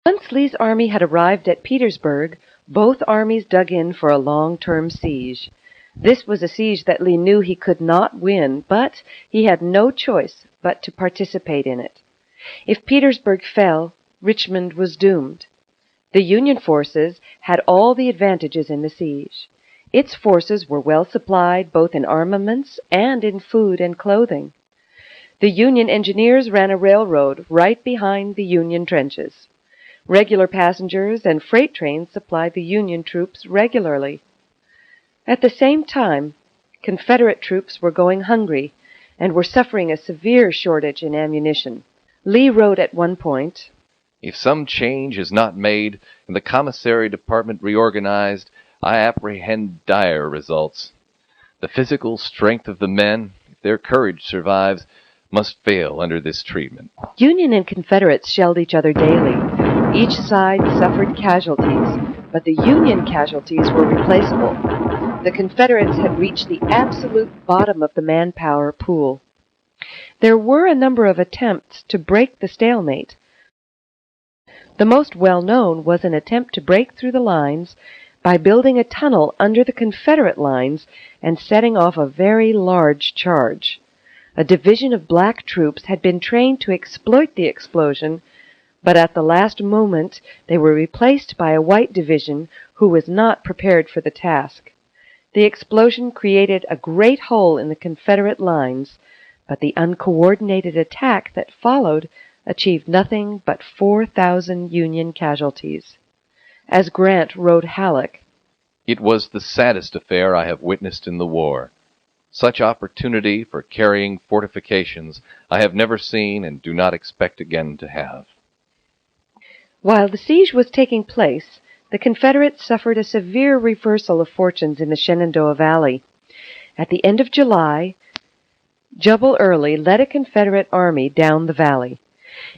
Once Lee's army had arrived at Petersburg, both armies dug in for a long-term siege. This was a siege that Lee knew he could not win, but he had no choice but to participate in it. If Petersburg fell, Richmond was doomed. The Union forces had all the advantages in the siege. Its forces were well supplied both in armaments and in food and clothing. The Union engineers ran a railroad right behind the Union trenches. Regular passengers and freight trains supplied the Union troops regularly. At the same time, Confederate troops were going hungry and were suffering a severe shortage in ammunition. Lee wrote at one point, "If some change is not made and the commissary department reorganized, I apprehend dire results. The physical strength of the men, if their courage survives, must fail under this treatment." Union and Confederates shelled each other daily. Each side suffered casualties, but the Union casualties were replaceable. The Confederates had reached the absolute bottom of the manpower pool. There were a number of attempts to break the stalemate. The most well-known was an attempt to break through the lines by building a tunnel under the Confederate lines and setting off a very large charge. A division of black troops had been trained to exploit the explosion, but at the last moment they were replaced by a white division who was not prepared for the task. The explosion created a great hole in the Confederate lines, but the uncoordinated attack that followed achieved nothing but 4,000 Union casualties. As Grant wrote Halleck, "It was the saddest affair I have witnessed in the war. Such opportunity for carrying fortifications I have never seen and do not expect again to have." While the siege was taking place, the Confederates suffered a severe reversal of fortunes in the Shenandoah Valley. At the end of July, Jubal Early led a Confederate army down the valley.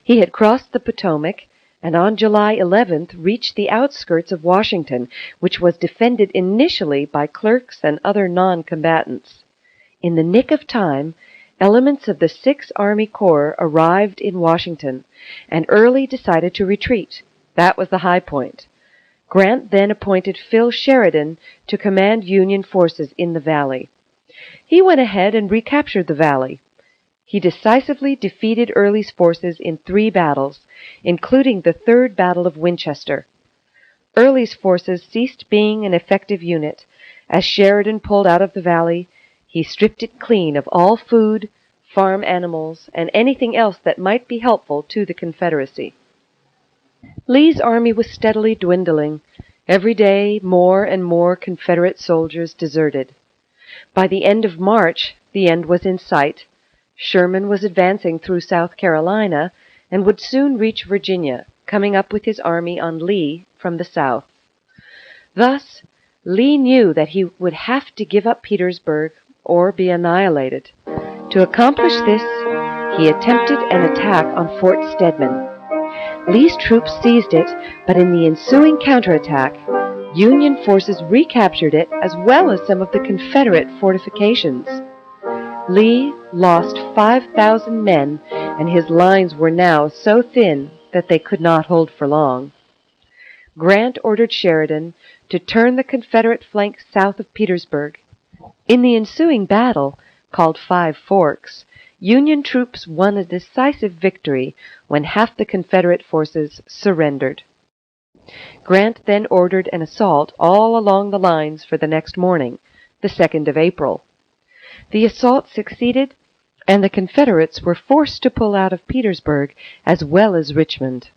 He had crossed the Potomac and on July 11th reached the outskirts of Washington, which was defended initially by clerks and other non-combatants. In the nick of time, elements of the 6th Army Corps arrived in Washington, and Early decided to retreat. That was the high point. Grant then appointed Phil Sheridan to command Union forces in the valley. He went ahead and recaptured the valley. He decisively defeated Early's forces in 3 battles, including the 3rd Battle of Winchester. Early's forces ceased being an effective unit. As Sheridan pulled out of the valley, he stripped it clean of all food, farm animals, and anything else that might be helpful to the Confederacy. Lee's army was steadily dwindling. Every day, more and more Confederate soldiers deserted. By the end of March, the end was in sight. Sherman was advancing through South Carolina and would soon reach Virginia, coming up with his army on Lee from the south. Thus, Lee knew that he would have to give up Petersburg or be annihilated. To accomplish this, he attempted an attack on Fort Stedman. Lee's troops seized it, but in the ensuing counterattack, Union forces recaptured it as well as some of the Confederate fortifications. Lee lost 5,000 men, and his lines were now so thin that they could not hold for long. Grant ordered Sheridan to turn the Confederate flank south of Petersburg. In the ensuing battle, called 5 Forks, Union troops won a decisive victory when half the Confederate forces surrendered. Grant then ordered an assault all along the lines for the next morning, the 2nd of April. The assault succeeded, and the Confederates were forced to pull out of Petersburg as well as Richmond.